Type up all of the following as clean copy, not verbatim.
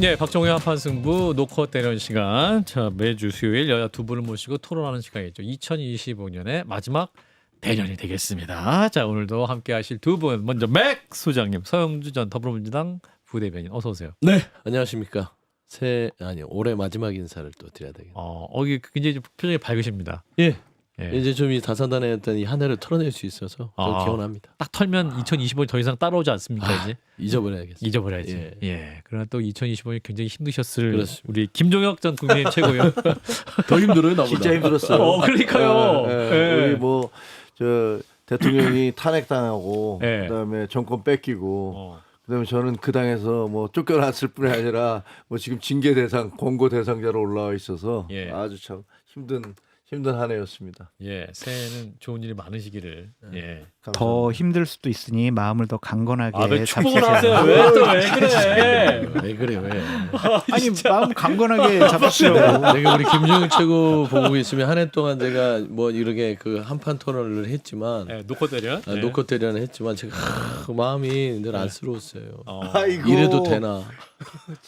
네, 박정우의 한판 승부 노컷 대련 시간. 자, 매주 수요일 여야 두 분을 모시고 토론하는 시간이죠. 2025년의 마지막 대련이 되겠습니다. 자, 오늘도 함께하실 두 분. 먼저 맥 소장님, 서영주 전 더불어민주당 부대변인 어서 오세요. 네, 안녕하십니까. 올해 마지막 인사를 또 드려야 되겠네요. 이게 굉장히 좀 표정이 밝으십니다. 예. 예. 이제 좀 이 다산다난했던 이 한 해를 털어낼 수 있어서 좀 개운합니다. 딱 털면 2025년 더 이상 따라오지 않습니까? 이제 잊어버려야겠어요. 잊어버려야지. 예. 그러나 또 2025년 굉장히 힘드셨을 그렇습니다. 우리 김종혁 전 국민의힘 최고위원. 더 힘들어요, 나보다. 진짜 힘들었어요. 그러니까요. 우리 뭐 저 대통령이 탄핵당하고 예. 그다음에 정권 뺏기고 그다음에 저는 그 당에서 뭐 쫓겨났을 뿐이 아니라 뭐 지금 징계 대상, 권고 대상자로 올라와 있어서 예. 아주 참 힘든 한 해였습니다. 예, 새해는 좋은 일이 많으시기를. 예. 더 힘들 수도 있으니 마음을 더 강건하게 왜 축복을 잡으세요. 하세요? 왜 그래? 왜 그래, 왜. 아니 마음 강건하게 잡으시려고. 내가 우리 김종인 최고 보고 계시면 한 해 동안 제가 뭐 이렇게 그 한판 토론을 했지만 예, 노컷 대련. 예. 노컷 대련을 했지만 제가 그 마음이 늘 안쓰러웠어요. 아이고. 이래도 되나.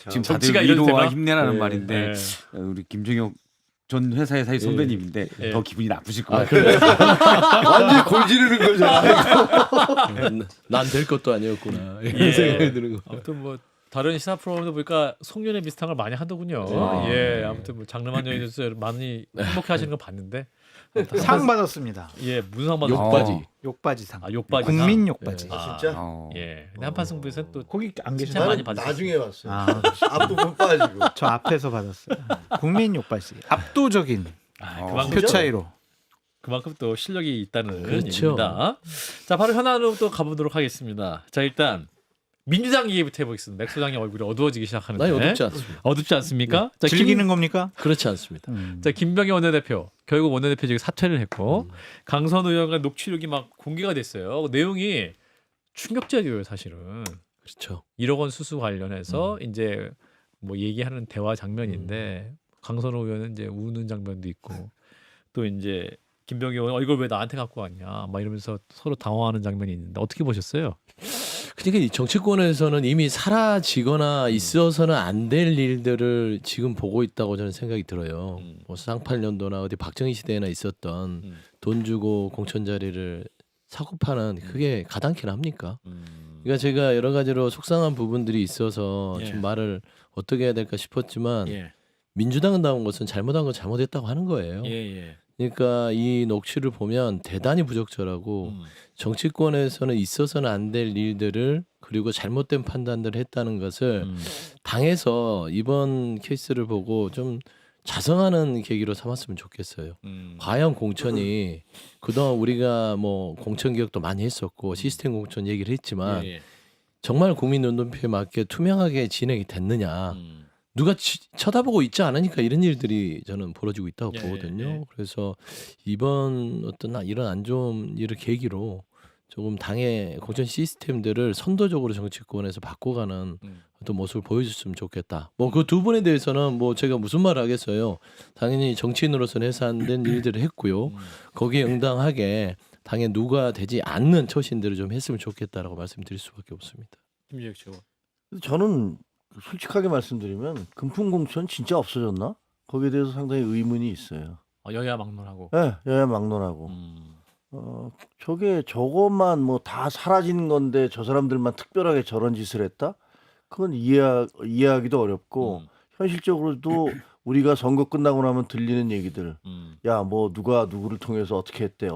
지금 정치가 다들 이래도 위로와 되나? 힘내라는 네. 말인데 예. 우리 김종혁 전 회사의 사이 선배님인데 예. 더 기분이 나쁘실 것 같아요. 완전히 골 지르는 거잖아. 난 될 것도 아니었구나. 이런 예. 생각이 드는 거. 아무튼 뭐 다른 시사 프로그램도 보니까 송년회 비슷한 걸 많이 하더군요. 아, 예, 아무튼 뭐 장르만 여인에서 많이 행복해하시는 거 봤는데. 상 받았습니다. 예, 무슨 상 받았어요? 욕바지. 욕바지상. 욕바지. 국민 욕바지. 진짜? 예, 근데 한판 승부에서는 또 거기 안 진짜 계시나요? 많이 나는 받으셨어요. 나중에 왔어요. 아, 앞부분 빠지고. 저 앞에서 받았어요. 국민 욕바지. 압도적인 그만큼 표 차이로. 그만큼 또 실력이 있다는 그렇죠. 얘기입니다. 자, 바로 현안으로 또 가보도록 하겠습니다. 자, 일단 민주당 얘기부터 해보겠습니다. 맥 소장님 얼굴이 어두워지기 시작하는데. 나 어둡지 않습니다. 어둡지 않습니까? 자, 즐기는 겁니까? 그렇지 않습니다. 자, 김병희 원내대표 결국 원내대표직에 사퇴를 했고 강선 의원과 녹취록이 막 공개가 됐어요. 내용이 충격적이에요, 사실은. 그렇죠. 1억 원 수수 관련해서 이제 뭐 얘기하는 대화 장면인데 강선호 의원은 이제 우는 장면도 있고 또 이제 김병희 의원 이걸 왜 나한테 갖고 왔냐 막 이러면서 서로 당황하는 장면이 있는데 어떻게 보셨어요? 그러니까 이 정치권에서는 이미 사라지거나 있어서는 안 될 일들을 지금 보고 있다고 저는 생각이 들어요. 뭐 쌍팔년도나 어디 박정희 시대에나 있었던 돈 주고 공천 자리를 사고 파는 그게 가당키나 합니까? 그러니까 제가 여러 가지로 속상한 부분들이 있어서 예. 좀 말을 어떻게 해야 될까 싶었지만 예, 민주당은 나온 것은 잘못한 건 잘못했다고 하는 거예요. 예. 그러니까 이 녹취를 보면 대단히 부적절하고 정치권에서는 있어서는 안 될 일들을 그리고 잘못된 판단들을 했다는 것을 당에서 이번 케이스를 보고 좀 자성하는 계기로 삼았으면 좋겠어요. 과연 공천이 그동안 우리가 뭐 공천 개혁도 많이 했었고 시스템 공천 얘기를 했지만 예. 정말 국민 눈높이에 맞게 투명하게 진행이 됐느냐. 누가 쳐다보고 있지 않으니까 이런 일들이 저는 벌어지고 있다고 예, 보거든요. 예. 그래서 이번 어떤 이런 안 좋은 일을 계기로 조금 당의 공천 시스템들을 선도적으로 정치권에서 바꿔가는 어떤 모습을 보여줬으면 좋겠다. 뭐 그 두 분에 대해서는 뭐 제가 무슨 말을 하겠어요. 당연히 정치인으로서는 해서 안 된 일들을 했고요. 거기에 응당하게 당에 누가 되지 않는 처신들을 좀 했으면 좋겠다라고 말씀드릴 수밖에 없습니다. 김재혁 최고. 저는 솔직하게 말씀드리면 금품공천 진짜 없어졌나? 거기에 대해서 상당히 의문이 있어요. 여야 막론하고. 예, 여야 막론하고. 저것만 뭐 다 사라진 건데 저 사람들만 특별하게 저런 짓을 했다? 그건 이해하기도 어렵고 현실적으로도 우리가 선거 끝나고 나면 들리는 얘기들, 야, 뭐 누가 누구를 통해서 어떻게 했대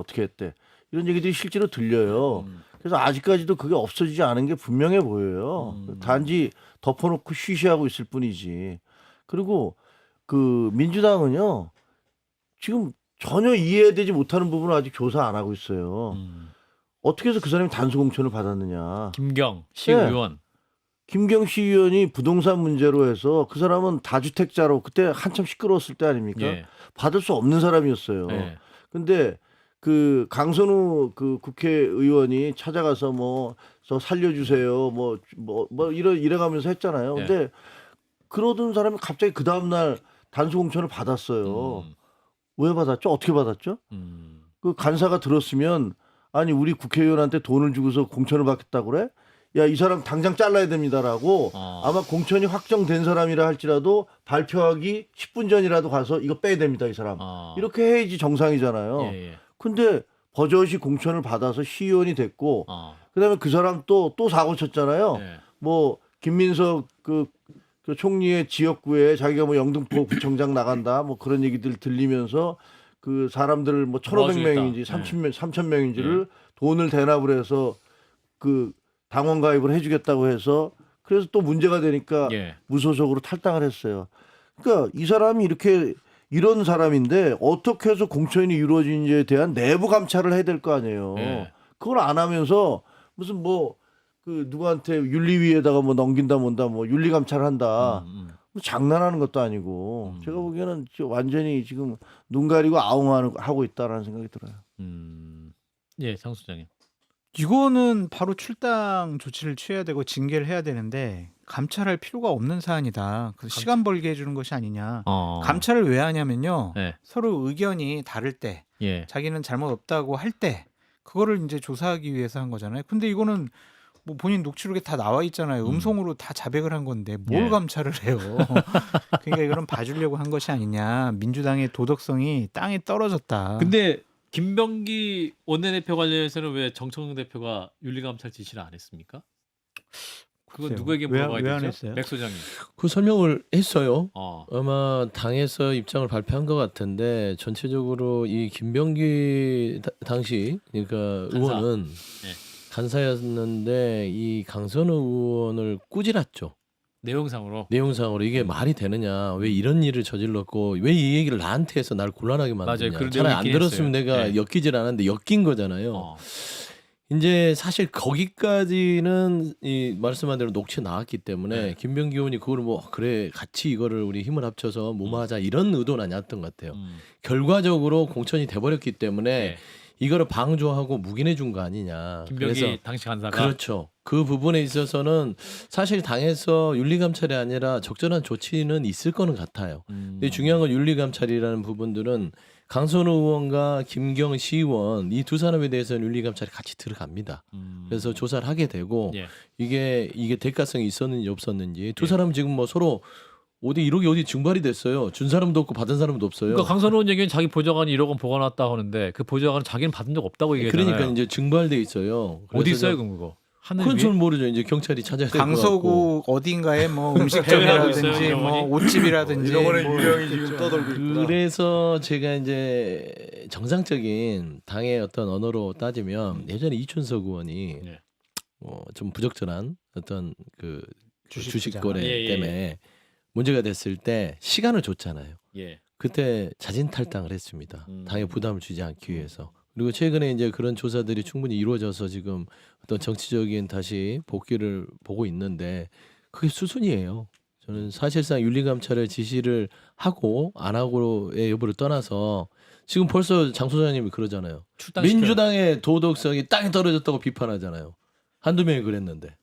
이런 얘기들이 실제로 들려요. 그래서 아직까지도 그게 없어지지 않은 게 분명해 보여요. 단지 덮어놓고 쉬쉬하고 있을 뿐이지. 그리고 그 민주당은요 지금 전혀 이해되지 못하는 부분을 아직 조사 안 하고 있어요. 어떻게 해서 그 사람이 단수 공천을 받았느냐. 김경 시의원. 김경 시의원이 부동산 문제로 해서 그 사람은 다주택자로 그때 한참 시끄러웠을 때 아닙니까? 예. 받을 수 없는 사람이었어요. 예. 근데 그 강선우 그 국회의원이 찾아가서 뭐 저 살려주세요 뭐 이래가면서 했잖아요. 근데 그러던 사람이 갑자기 그 다음 날 단수 공천을 받았어요. 왜 받았죠? 어떻게 받았죠? 그 간사가 들었으면 아니 우리 국회의원한테 돈을 주고서 공천을 받겠다고 그래? 야, 이 사람 당장 잘라야 됩니다라고 아마 공천이 확정된 사람이라 할지라도 발표하기 10분 전이라도 가서 이거 빼야 됩니다, 이 사람. 이렇게 해야지 정상이잖아요. 예. 근데 버젓이 공천을 받아서 시의원이 됐고 그다음에 그 사람 또 사고 쳤잖아요. 예. 뭐 김민석 그 총리의 지역구에 자기가 뭐 영등포 구청장 나간다 뭐 그런 얘기들 들리면서 그 사람들을 뭐 1,500명인지 3,000명인지를 돈을 대납을 해서 그 당원 가입을 해주겠다고 해서 그래서 또 문제가 되니까 예. 무소속으로 탈당을 했어요. 그러니까 이 사람이 이렇게 이런 사람인데 어떻게 해서 공천이 이루어진지에 대한 내부 감찰을 해야 될 거 아니에요. 예. 그걸 안 하면서 무슨 뭐 그 누구한테 윤리위에다가 뭐 넘긴다 뭔다 뭐 윤리 감찰을 한다. 뭐 장난하는 것도 아니고 제가 보기에는 완전히 지금 눈 가리고 아웅하고 있다라는 생각이 들어요. 예, 장 소장님. 이거는 바로 출당 조치를 취해야 되고 징계를 해야 되는데 감찰할 필요가 없는 사안이다. 그래서 시간 벌게 해주는 것이 아니냐. 감찰을 왜 하냐면요. 네. 서로 의견이 다를 때 예. 자기는 잘못 없다고 할 때 그거를 이제 조사하기 위해서 한 거잖아요. 근데 이거는 뭐 본인 녹취록에 다 나와 있잖아요. 음성으로 다 자백을 한 건데 뭘 예. 감찰을 해요. 그러니까 이거는 봐주려고 한 것이 아니냐. 민주당의 도덕성이 땅에 떨어졌다. 근데 김병기 원내대표 관련해서는 왜 정청래 대표가 윤리감찰 지시를 안 했습니까? 그건 글쎄요. 누구에게 왜 물어봐야 안 되죠? 했어요? 백 소장님. 그 설명을 했어요. 어. 아마 당에서 입장을 발표한 것 같은데 전체적으로 이 김병기 당시 그러니까 간사. 의원은 네. 간사였는데 이 강선우 의원을 꾸질렀죠. 내용상으로. 내용상으로 이게 말이 되느냐? 왜 이런 일을 저질렀고 왜 이 얘기를 나한테 해서 날 곤란하게 맞아요. 만드냐? 그런 차라리 내용이 안 있긴 들었으면 했어요. 내가 네. 엮이질 않았는데 엮인 거잖아요. 어. 이제 사실 거기까지는 이 말씀한 대로 녹취 나왔기 때문에 네. 김병기 의원이 그걸 뭐 그래 같이 이거를 우리 힘을 합쳐서 무마하자 이런 의도는 아니었던 것 같아요. 결과적으로 공천이 돼버렸기 때문에 네. 이거를 방조하고 묵인해 준 거 아니냐. 김병기 그래서 당시 간사가. 그렇죠. 그 부분에 있어서는 사실 당에서 윤리감찰이 아니라 적절한 조치는 있을 거는 같아요. 근데 중요한 건 윤리감찰이라는 부분들은 강선우 의원과 김경 시의원 이 두 사람에 대해서는 윤리감찰이 같이 들어갑니다. 그래서 조사를 하게 되고 예. 이게 대가성이 있었는지 없었는지 두 예. 사람 지금 뭐 서로 어디 1억이 어디 증발이 됐어요. 준 사람도 없고 받은 사람도 없어요. 그러니까 강선우 의원 얘기는 자기 보좌관이 1억 원 보관했다 하는데 그 보좌관은 자기는 받은 적 없다고 얘기했잖아요. 그러니까 이제 증발돼 있어요. 어디 그래서 있어요, 그럼 그거? 하늘 그건 위에? 저는 모르죠. 이제 경찰이 찾아야 될 것 같고. 강서구 어딘가에 뭐 해외하고 음식점이라든지 있어요, 뭐 영원히? 옷집이라든지 이번에 뭐 유령이 지금 떠돌고 있구나. 그래서 제가 이제 정상적인 당의 어떤 언어로 따지면 예전에 이춘석 의원이 네. 좀 부적절한 어떤 그 주식 주식 투자. 거래 예, 예. 때문에 문제가 됐을 때 시간을 줬잖아요. 예. 그때 자진 탈당을 했습니다. 음. 당에 부담을 주지 않기 위해서. 그리고 최근에 이제 그런 조사들이 충분히 이루어져서 지금 어떤 정치적인 다시 복귀를 보고 있는데 그게 수순이에요. 저는 사실상 윤리감찰을 지시를 하고 안 하고의 여부를 떠나서 지금 벌써 장 소장님이 그러잖아요. 출당시켜요. 민주당의 도덕성이 땅에 떨어졌다고 비판하잖아요. 한두 명이 그랬는데.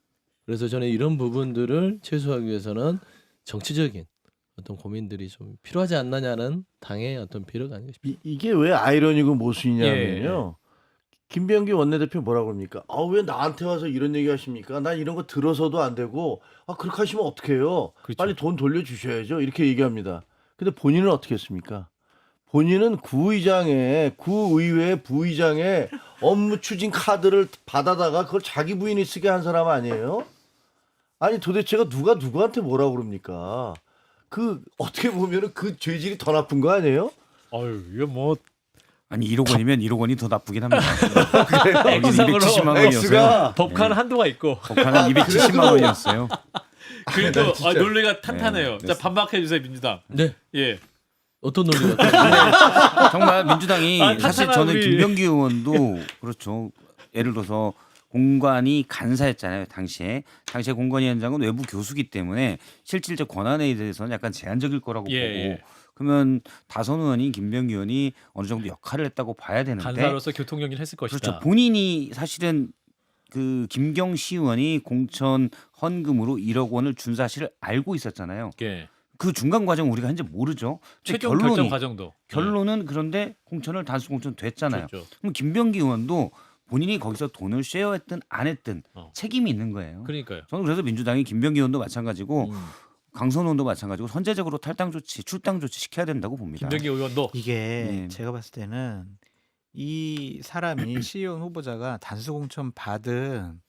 그래서 저는 이런 부분들을 최소화하기 위해서는 정치적인 어떤 고민들이 좀 필요하지 않느냐는 당의 어떤 필요가 아닌가 싶습니다. 이게 왜 아이러니고 모순이냐면요. 김병기 원내대표 뭐라고 합니까? 아, 왜 나한테 와서 이런 얘기 하십니까? 난 이런 거 들어서도 안 되고 그렇게 하시면 어떡해요? 그렇죠. 빨리 돈 돌려주셔야죠. 이렇게 얘기합니다. 근데 본인은 어떻게 했습니까? 본인은 구의회 부의장의 업무 추진 카드를 받아다가 그걸 자기 부인이 쓰게 한 사람 아니에요? 아니 도대체가 누가 누구한테 뭐라고 그럽니까? 그 어떻게 보면은 그 죄질이 더 나쁜 거 아니에요? 아유, 이거 뭐 아니 1억 원이면 1억 원이 더 나쁘긴 합니다. 여기 X상으로 270만 원이었어요. 법관 한도가 있고. 법관은 270만 원이었어요. 그래도 논리가 탄탄해요. 네. 자, 반박해 주세요, 민주당. 네. 예. 어떤 논리가 정말 민주당이 아, 사실 탄탄한 저는 우리. 김병기 의원도 그렇죠. 예를 들어서 공관이 간사였잖아요. 당시에 공관위원장은 외부 교수기 때문에 실질적 권한에 대해서는 약간 제한적일 거라고 예, 보고 그러면 다선 의원이 김병기 의원이 어느 정도 역할을 했다고 봐야 되는데 간사로서 교통 경기를 했을 것이다. 그렇죠. 본인이 사실은 그 김경시 의원이 공천 헌금으로 1억 원을 준 사실을 알고 있었잖아요. 예. 그 중간 과정 우리가 현재 모르죠. 근데 최종 결정 과정도. 결론은 그런데 공천을 단수 공천 됐잖아요. 그렇죠. 그럼 김병기 의원도 본인이 거기서 돈을 쉐어했든 안 했든 책임이 있는 거예요. 그러니까요. 저는 그래서 민주당이 김병기 의원도 마찬가지고 강선우 의원도 마찬가지고 선제적으로 탈당 조치, 출당 조치 시켜야 된다고 봅니다. 김병기 의원도 이게 네. 제가 봤을 때는 이 사람이 시의원 후보자가 단수 공천 받은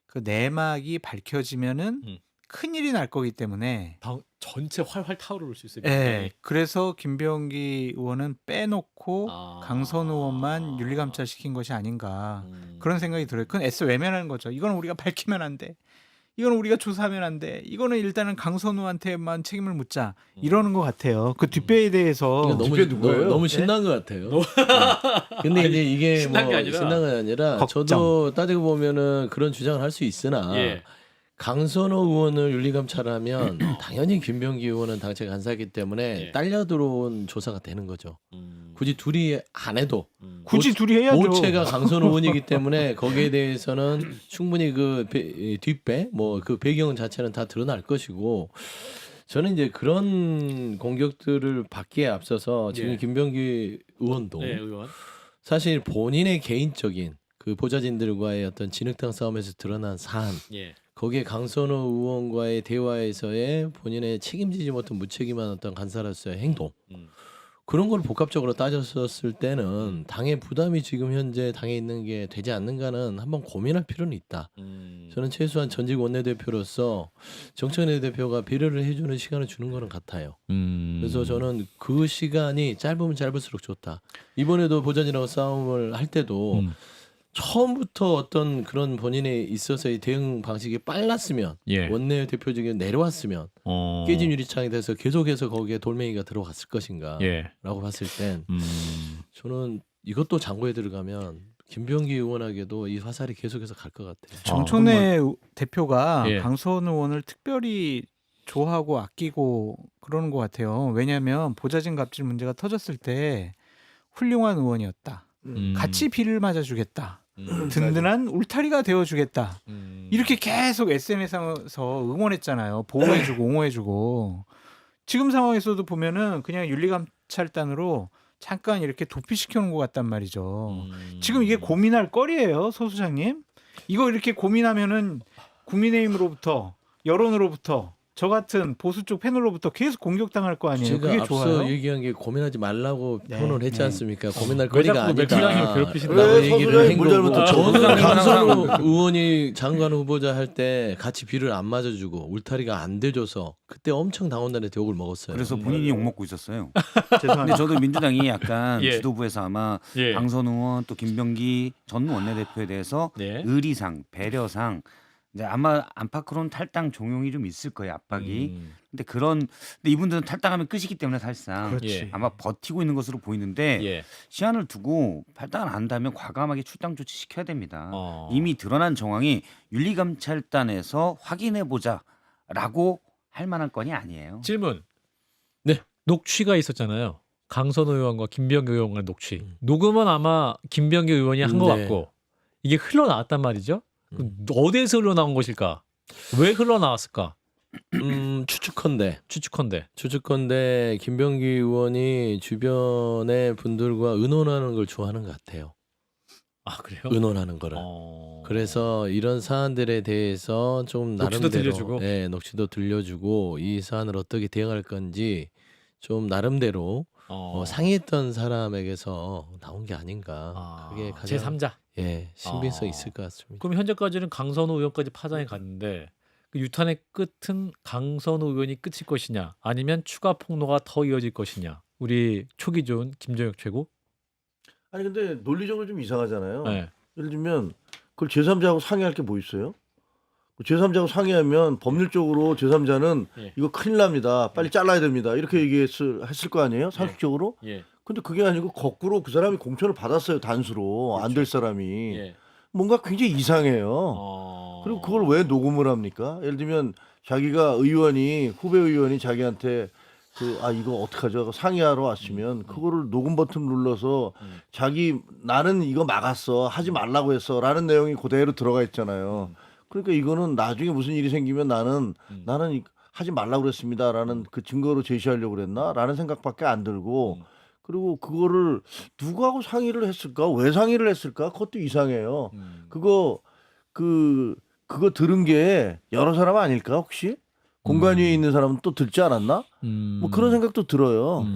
그 내막이 밝혀지면은 큰일이 날 거기 때문에 당 전체 활활 타오를 수 있어요. 예. 그래서 김병기 의원은 빼놓고 아. 강선우 의원만 윤리감찰 시킨 것이 아닌가 음. 그런 생각이 들어요. 그건 애써 외면하는 거죠. 이거는 우리가 밝히면 안 돼. 이거는 우리가 조사하면 안 돼. 이거는 일단은 강선우한테만 책임을 묻자. 이러는 것 같아요. 그 뒷배에 대해서 그러니까 너무 집에 누구예요? 너무 신난 것 같아요. 근데 이제 이게 신난 뭐 게 아니라 신난 건 아니라 걱정. 저도 따지고 보면은 그런 주장을 할 수 있으나 예. 강선호 의원을 윤리감찰하면 당연히 김병기 의원은 당체 간사이기 때문에 예. 딸려 들어온 조사가 되는 거죠. 굳이 둘이 안 해도 굳이 둘이 해야죠. 모체가 강선호 의원이기 때문에 거기에 대해서는 충분히 그 뒷배 뭐 그 배경 자체는 다 드러날 것이고 저는 이제 그런 공격들을 받기에 앞서서 지금 예. 김병기 의원도 네, 의원. 사실 본인의 개인적인 그 보좌진들과의 어떤 진흙탕 싸움에서 드러난 사안 예. 거기에 강선호 의원과의 대화에서의 본인의 책임지지 못한 무책임한 어떤 간사로서의 행동 그런 걸 복합적으로 따졌었을 때는 당의 부담이 지금 현재 당에 있는 게 되지 않는가는 한번 고민할 필요는 있다. 저는 최소한 전직 원내대표로서 정청래 대표가 배려를 해주는 시간을 주는 거는 같아요. 그래서 저는 그 시간이 짧으면 짧을수록 좋다. 이번에도 보좌진하고 싸움을 할 때도 처음부터 어떤 그런 본인에 있어서의 대응 방식이 빨랐으면 예. 원내대표직에 내려왔으면 깨진 유리창에 대해서 계속해서 거기에 돌멩이가 들어갔을 것인가 예. 라고 봤을 땐 저는 이것도 장고에 들어가면 김병기 의원에게도 이 화살이 계속해서 갈 것 같아요. 정청래 대표가 예. 강선우 의원을 특별히 좋아하고 아끼고 그러는 것 같아요. 왜냐하면 보좌진 갑질 문제가 터졌을 때 훌륭한 의원이었다. 같이 비를 맞아주겠다. 든든한 울타리가 되어주겠다. 이렇게 계속 SNS에서 응원했잖아요. 보호해주고 옹호해주고. 지금 상황에서도 보면은 그냥 윤리감찰단으로 잠깐 이렇게 도피시켜놓은 것 같단 말이죠. 지금 이게 고민할 거리예요, 서 소장님. 이거 이렇게 고민하면은 국민의힘으로부터 여론으로부터 저 같은 보수 쪽 패널로부터 계속 공격당할 거 아니에요. 제가 그게 앞서 좋아요. 얘기한 게 고민하지 말라고 네, 표현을 했지 네. 않습니까? 고민할 왜 거리가 자꾸 아니다. 맥주장님을 괴롭히시나? 라고 왜 얘기를 서소장이 한 뭘 거고 잘못했죠? 저는 강선우 항상 의원이 장관 후보자 할 때 같이 비를 안 맞아주고 울타리가 안 돼줘서 그때 엄청 당원단의 대혹을 먹었어요. 그래서 본인이 욕 먹고 있었어요. 죄송합니다. 근데 저도 민주당이 약간 예. 지도부에서 아마 예. 강선우 의원 또 김병기 전 원내대표에 대해서 네. 의리상, 배려상 이제 아마 안팎으로는 탈당 종용이 좀 있을 거예요, 압박이. 근데 이분들은 탈당하면 끝이기 때문에 사실상 그렇지. 예. 아마 버티고 있는 것으로 보이는데 예. 시한을 두고 탈당을 안 한다면 과감하게 출당 조치 시켜야 됩니다. 어. 이미 드러난 정황이 윤리감찰단에서 확인해 보자라고 할 만한 건이 아니에요. 질문. 네. 녹취가 있었잖아요. 강선우 의원과 김병기 의원의 녹취. 녹음은 아마 김병기 의원이 한 것 네. 같고 이게 흘러나왔단 말이죠. 그럼 어디에서 흘러나온 것일까? 왜 흘러나왔을까? 추측컨대 김병기 의원이 주변의 분들과 의논하는 걸 좋아하는 것 같아요. 아 그래요? 의논하는 거를. 그래서 이런 사안들에 대해서 좀 녹취도 나름대로 들려주고? 예, 녹취도 들려주고 이 사안을 어떻게 대응할 건지 좀 나름대로 상의했던 사람에게서 나온 게 아닌가. 그게 가장 제3자. 예, 신빙성이 있을 것 같습니다. 그럼 현재까지는 강선우 의원까지 파장이 갔는데 그 유탄의 끝은 강선우 의원이 끝일 것이냐 아니면 추가 폭로가 더 이어질 것이냐. 우리 초기 좋은 김정혁 최고. 아니 근데 논리적으로 좀 이상하잖아요. 네. 예를 들면 그걸 제3자하고 상의할 게 뭐 있어요? 제3자하고 상의하면 법률적으로 제3자는 예. 이거 큰일 납니다. 빨리 잘라야 됩니다. 이렇게 했을 거 아니에요? 상식적으로? 예. 근데 그게 아니고 거꾸로 그 사람이 공천을 받았어요. 단수로. 안 될 사람이. 예. 뭔가 굉장히 이상해요. 그리고 그걸 왜 녹음을 합니까? 예를 들면 자기가 후배 의원이 자기한테 이거 어떡하죠? 상의하러 왔으면 그거를 녹음 버튼 눌러서 나는 이거 막았어. 하지 말라고 했어. 라는 내용이 그대로 들어가 있잖아요. 그러니까 이거는 나중에 무슨 일이 생기면 나는 하지 말라고 그랬습니다라는 그 증거로 제시하려고 그랬나? 라는 생각밖에 안 들고 그리고 그거를 누구하고 상의를 했을까? 왜 상의를 했을까? 그것도 이상해요. 그거 들은 게 여러 사람 아닐까 혹시? 공간 위에 있는 사람은 또 듣지 않았나? 뭐 그런 생각도 들어요.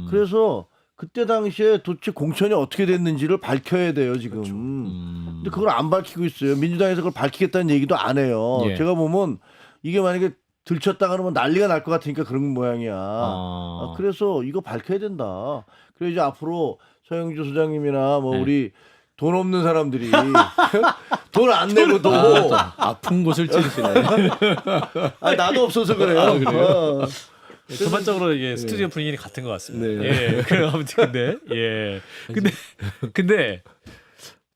그래서 그때 당시에 도대체 공천이 어떻게 됐는지를 밝혀야 돼요 지금. 근데 그걸 안 밝히고 있어요. 민주당에서 그걸 밝히겠다는 얘기도 안 해요. 예. 제가 보면 이게 만약에 들켰다 그러면 난리가 날 것 같으니까 그런 모양이야. 그래서 이거 밝혀야 된다. 그래서 이제 앞으로 서영주 소장님이나 뭐 네. 우리 돈 없는 사람들이 돈 안 내고도 아픈 곳을 찌르시네. 나도 없어서 그래요. 어. 전반적으로 이게 스튜디오 분위기는 같은 것 같습니다. 네. 예. 그럼 아무튼 근데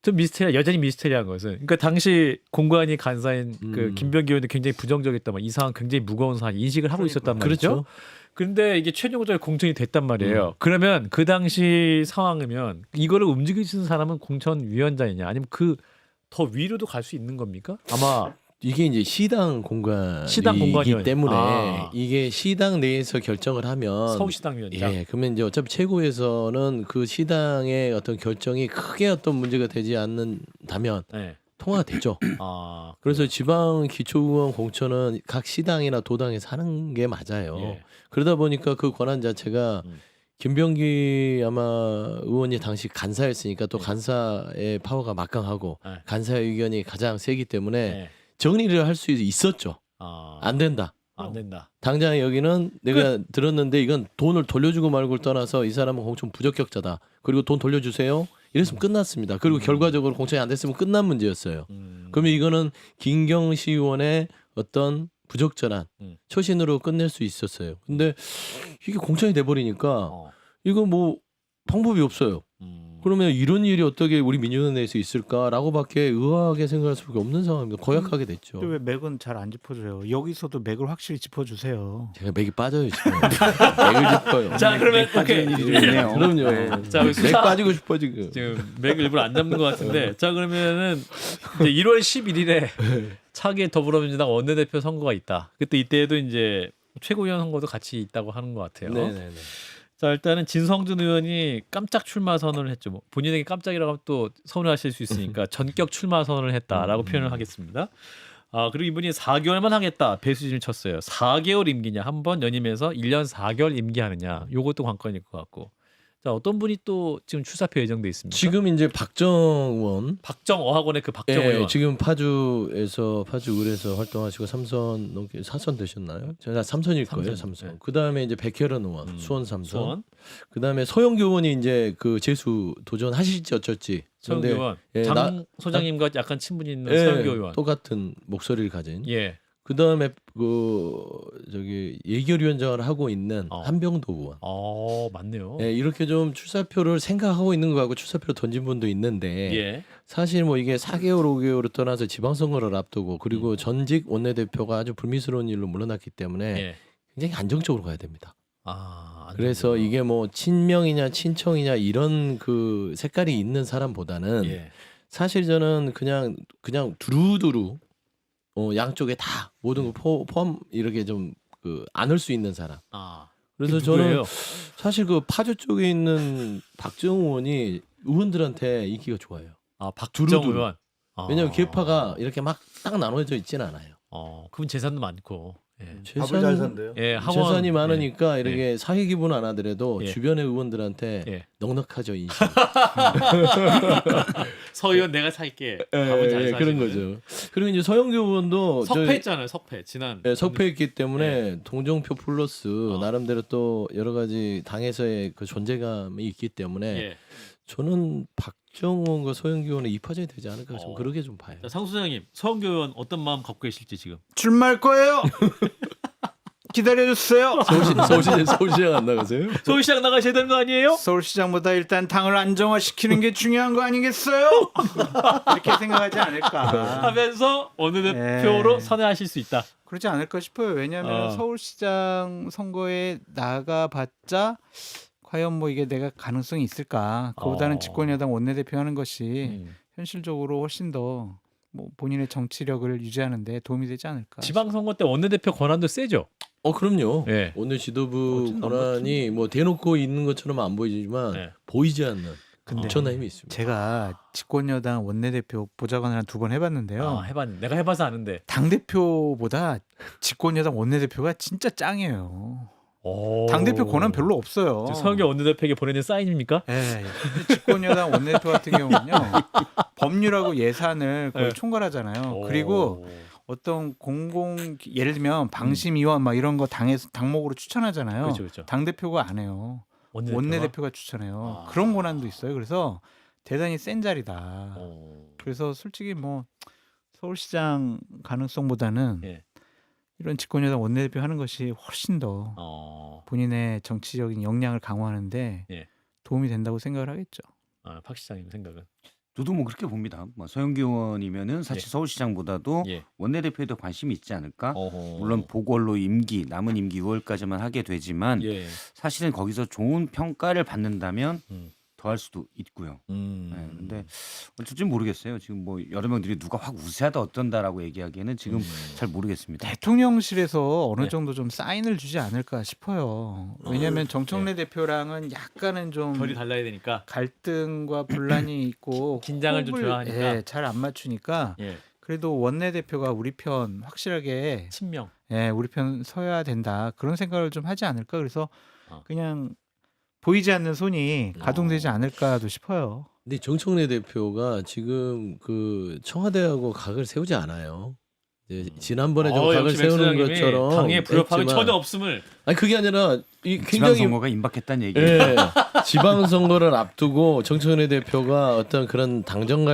좀 여전히 미스테리한 것은 그러니까 당시 공관위 간사인 그 김병기 의원도 굉장히 부정적이었단 말이에요. 이 상황 굉장히 무거운 상황 인식을 하고 있었단 말이죠. 그렇죠. 그런데 이게 최종적으로 공천이 됐단 말이에요. 그러면 그 당시 상황이면 이거를 움직이시는 사람은 공천위원장이냐 아니면 그 더 위로도 갈 수 있는 겁니까? 아마 이게 이제 시당 공간이기 공간이요. 때문에 이게 시당 내에서 결정을 하면 서울시당 위원장. 예, 그러면 이제 어차피 최고에서는 그 시당의 어떤 결정이 크게 어떤 문제가 되지 않는다면 네. 통화가 되죠. 아, 그래서 지방 기초의원 공천은 각 시당이나 도당에서 하는 게 맞아요. 예. 그러다 보니까 그 권한 자체가 김병기 아마 의원이 당시 간사였으니까 또 간사의 파워가 막강하고 네. 간사의 의견이 가장 세기 때문에 네. 정리를 할 수 있었죠. 안 된다. 안 된다. 당장 여기는 내가 들었는데 이건 돈을 돌려주고 말고를 떠나서 이 사람은 공천 부적격자다. 그리고 돈 돌려주세요. 이랬으면 끝났습니다. 그리고 결과적으로 공천이 안 됐으면 끝난 문제였어요. 그러면 이거는 김경시 의원의 어떤 부적절한 처신으로 끝낼 수 있었어요. 근데 이게 공천이 돼버리니까 이거 뭐 방법이 없어요. 그러면 이런 일이 어떻게 우리 민주당 내에서 있을까라고밖에 의아하게 생각할 수밖에 없는 상황입니다. 고약하게 됐죠. 또 왜 맥은 잘 안 짚어줘요? 여기서도 맥을 확실히 짚어주세요. 제가 맥이 빠져요 지금. 맥을 짚어요. 자 그러면 오케이. 일이 좀 있네요. 그럼요. 자, 우리 맥 수사- 빠지고 싶어 지금. 지금 맥을 일부러 안 잡는 것 같은데 자 그러면은 이제 1월 11일에 차기 더불어민주당 원내대표 선거가 있다. 그때 이때에도 이제 최고위원 선거도 같이 있다고 하는 것 같아요. 네네네. 자 일단은 진성준 의원이 깜짝 출마 선언을 했죠. 뭐 본인에게 깜짝이라고 하면 또 서운하실 수 있으니까 전격 출마 선언을 했다라고 표현을 하겠습니다. 아 그리고 이분이 4개월만 하겠다 배수진을 쳤어요. 4개월 임기냐 한 번 연임해서 1년 4개월 임기하느냐 요것도 관건일 것 같고. 자 어떤 분이 또 지금 출사표 예정돼 있습니까? 지금 이제 박정원 박정어학원의 그 박정원 의원. 지금 파주에서 파주을에서 활동하시고 3선 넘게 4선 되셨나요? 제가 3선일 거예요, 3선. 네. 그다음에 이제 백혜련 의원 수원 3선. 수원 그다음에 소영교 의원이 이제 그 재수 도전하실지 어쩔지. 서영교 근데 의원 예, 장 소장님과 약간 친분이 있는 예, 서영교 의원. 똑같은 목소리를 가진. 예. 그다음에 그 저기 예결위원장을 하고 있는 한병도 의원. 맞네요. 예, 이렇게 좀 출사표를 생각하고 있는 거 같고 출사표를 던진 분도 있는데 예. 사실 뭐 이게 4개월 5개월을 떠나서 지방선거를 앞두고 그리고 전직 원내대표가 아주 불미스러운 일로 물러났기 때문에 예. 굉장히 안정적으로 가야 됩니다. 안 그래서 되는구나. 이게 뭐 친명이냐 친청이냐 이런 그 색깔이 있는 사람보다는 예. 사실 저는 그냥 두루두루 양쪽에 다 모든 거 포함 이렇게 좀 그 안을 수 있는 사람. 그래서 그게 저는 누구예요? 사실 그 파주 쪽에 있는 박정 의원이 의원들한테 인기가 좋아요. 박정 두루두루. 의원. 왜냐하면 계파가 이렇게 막 딱 나눠져 있지는 않아요. 그럼 재산도 많고. 예. 밥을 잘 산대요. 예, 학원 재산이 많으니까 이렇게 사회 기분 안 하더라도 예. 주변의 의원들한테 예. 넉넉하죠 인식. 서 의원 내가 살게. 밥은 잘 사시는. 그런 거죠. 그리고 이제 서영교 의원도 석패했잖아요. 석패 지난. 석패했기 때문에 동정표 플러스 나름대로 또 여러 가지 당에서의 그 존재감이 있기 때문에 예. 저는 박정원과 서영교 의원의 입하전이 되지 않을까 좀 그렇게 좀 봐요. 자, 상 소장님, 서영교 의원 어떤 마음 갖고 계실지 지금. 출마할 거예요. 기다려주세요. 서울시장 안 나가세요? 서울시장 나가셔야 되는 거 아니에요? 서울시장보다 일단 당을 안정화시키는 게 중요한 거 아니겠어요? 이렇게 생각하지 않을까. 하면서 원내대표로 예. 선회하실 수 있다. 그러지 않을까 싶어요. 왜냐하면 서울시장 선거에 나가봤자 과연 뭐 이게 내가 가능성이 있을까? 그보다는 집권여당 원내대표 하는 것이 현실적으로 훨씬 더 뭐 본인의 정치력을 유지하는데 도움이 되지 않을까. 지방선거 때 원내대표 권한도 세죠. 그럼요. 예. 오늘 지도부 어쨌든 권한이 뭐 대놓고 있는 것처럼 안 보이지만 네. 보이지 않는 근데 엄청난 힘이 있습니다. 제가 집권여당 원내대표 보좌관을 한 2번 해봤는데요. 아, 해봤는데 내가 해봐서 아는데. 당 대표보다 집권여당 원내대표가 진짜 짱이에요. 당 대표 권한 별로 없어요. 서영교 원내대표에게 보내는 사인입니까? 예. 집권여당 원내대표 같은 경우는요. 법률하고 예산을 거의 네. 총괄하잖아요. 그리고 어떤 예를 들면 방심위원 막 이런 거 당에서 당목으로 추천하잖아요. 그렇죠, 그렇죠. 당 대표가 안 해요. 원내대표가 추천해요. 아. 그런 권한도 있어요. 그래서 대단히 센 자리다. 어. 그래서 솔직히 뭐 서울시장 가능성보다는 예. 이런 집권여당 원내대표 하는 것이 훨씬 더 본인의 정치적인 역량을 강화하는데 예. 도움이 된다고 생각을 하겠죠. 박 시장님 생각은? 저도 뭐 그렇게 봅니다. 뭐 서영교 의원이면은 사실 예. 서울시장보다도 예. 원내대표에 더 관심이 있지 않을까? 어허. 물론 보궐로 남은 임기 6월까지만 하게 되지만 예. 사실은 거기서 좋은 평가를 받는다면 음. 더 할 수도 있고요. 네, 음. 근데 어쩔지 모르겠어요. 지금 뭐 여러 명들이 누가 확 우세하다 어쩐다라고 얘기하기에는 지금 잘 모르겠습니다. 대통령실에서 어느 네. 정도 좀 사인을 주지 않을까 싶어요. 왜냐하면 정청래 대표랑은 약간은 좀 결이 달라야 되니까. 갈등과 분란이 있고 긴장을 좀 호흡을, 줘야 하니까. 예, 잘 안 맞추니까 예. 그래도 원내대표가 우리 편 확실하게 친명. 예, 우리 편 서야 된다 그런 생각을 좀 하지 않을까 그래서 어. 그냥 보이지 않는 손이 가동되지 않을까도 싶어요. 근데 정청래 대표가 지금 그 청와대하고 각을 세우지 않아요. 이제 지난번에 좀 각을 역시 세우는 맥 소장님이 것처럼 당의 불협화음이 했지만 전혀 없음을. 아니 그게 아니라 이 굉장히 지방선거가 임박했다는 얘기예요. 예, 지방선거를 앞두고 정청래 대표가 어떤 그런 당청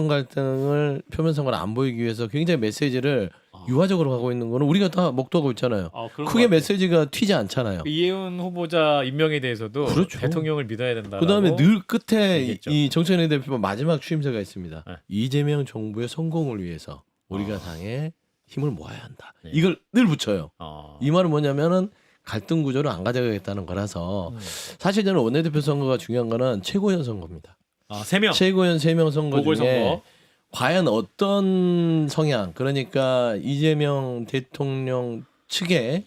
갈등을 표면 선거를 안 보이기 위해서 굉장히 메시지를 유화적으로 가고 있는 거는 우리가 다 목도하고 있잖아요. 그런 크게 것 같아요. 메시지가 튀지 않잖아요. 이혜훈 후보자 임명에 대해서도 그렇죠. 대통령을 믿어야 된다. 그다음에 늘 끝에 얘기했죠. 이 정청래 대표 마지막 취임새가 있습니다. 네. 이재명 정부의 성공을 위해서 우리가 당에 힘을 모아야 한다. 네. 이걸 늘 붙여요. 어. 이 말은 뭐냐면은 갈등 구조를 안 가져가겠다는 거라서 사실 저는 원내대표 선거가 중요한 거는 최고위원 선거입니다. 3명. 최고위원 3명 선거 중에 보궐선거. 과연 어떤 성향 그러니까 이재명 대통령 측의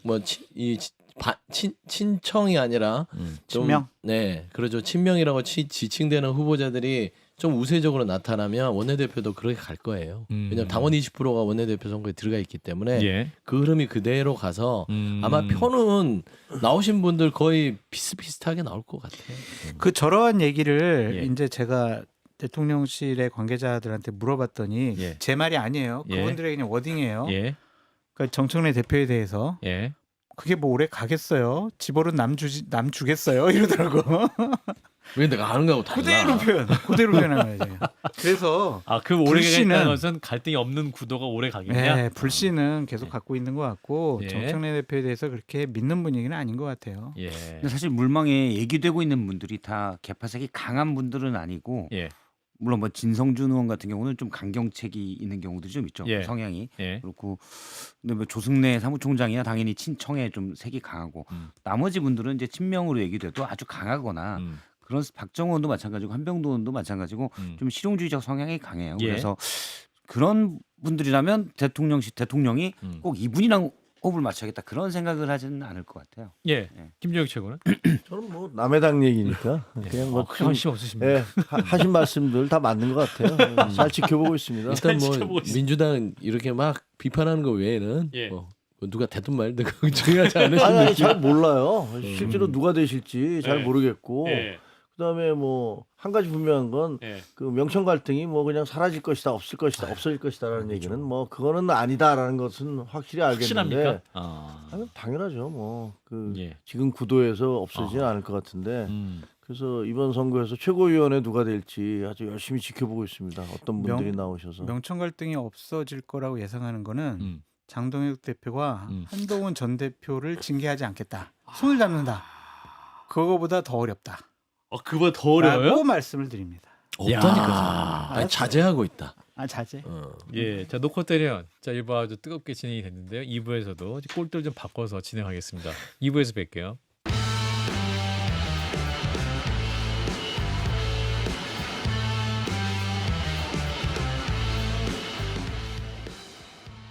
친청이 아니라 좀, 친명? 네, 그렇죠. 친명이라고 지칭되는 후보자들이 좀 우세적으로 나타나면 원내대표도 그렇게 갈 거예요. 왜냐하면 당원 20%가 원내대표 선거에 들어가 있기 때문에 예. 그 흐름이 그대로 가서 아마 표는 나오신 분들 거의 비슷비슷하게 나올 것 같아요. 그 저러한 얘기를 예. 이제 제가 대통령실의 관계자들한테 물어봤더니 예. 제 말이 아니에요. 예. 그분들의 그냥 워딩이에요. 예. 그러니까 정청래 대표에 대해서 예. 그게 뭐 오래 가겠어요? 집어는 남 주겠어요? 이러더라고. 왜 내가 아는 거하고 달라? 그대로 표현한 거예요. 제가. 그래서 그 오래 불씨는- 가겠다는 것은 갈등이 없는 구도가 오래 가겠냐? 네, 불씨는 계속 갖고 있는 것 같고 예. 정청래 대표에 대해서 그렇게 믿는 분위기는 아닌 것 같아요. 예. 근데 사실 물망에 얘기되고 있는 분들이 다 개파색이 강한 분들은 아니고 예. 물론 뭐 진성준 의원 같은 경우는 좀 강경책이 있는 경우들이 좀 있죠. 예. 성향이. 예. 그렇고 근데 뭐 조승래 사무총장이나 당연히 친청에 좀 색이 강하고 나머지 분들은 이제 친명으로 얘기돼도 아주 강하거나 그런 박정호 의원도 마찬가지고 한병도 의원도 마찬가지고 좀 실용주의적 성향이 강해요. 예. 그래서 그런 분들이라면 대통령이 꼭 이분이랑 호흡을 맞춰야겠다 그런 생각을 하지는 않을 것 같아요. 예. 김정욱 최고는? 저는 뭐 남의 당 얘기니까 그냥 뭐 큰 관심 없으십니다. 예, 하신 말씀들 다 맞는 것 같아요. 잘 지켜보고 있습니다. 일단 뭐 지켜보고 있습니다. 민주당 이렇게 막 비판하는 거 외에는 예. 뭐 누가 되든 말든 그거 중요하지 않으신 아니 느낌. 잘 몰라요. 실제로 누가 되실지 잘 예. 모르겠고 예. 그다음에 뭐 한 가지 분명한 건 예. 그 명청 갈등이 뭐 그냥 사라질 것이다, 없을 것이다, 없어질 것이다라는 얘기는 뭐 그거는 아니다라는 것은 확실히 알겠는데 확실합니까? 아니, 당연하죠. 뭐 그 예. 지금 구도에서 없어지지는 않을 것 같은데 그래서 이번 선거에서 최고위원회 누가 될지 아주 열심히 지켜보고 있습니다. 어떤 분들이 나오셔서 명청 갈등이 없어질 거라고 예상하는 거는 장동혁 대표가 한동훈 전 대표를 징계하지 않겠다. 손을 잡는다. 그거보다 더 어렵다. 그보다 더 어려워요? 라고 말씀을 드립니다. 없다니까. 아니, 자제하고 있다. 자제. 예, 자 놓고 때려. 자 1부 아주 뜨겁게 진행이 됐는데요. 2부에서도 꼴대를 좀 바꿔서 진행하겠습니다. 2부에서 뵐게요.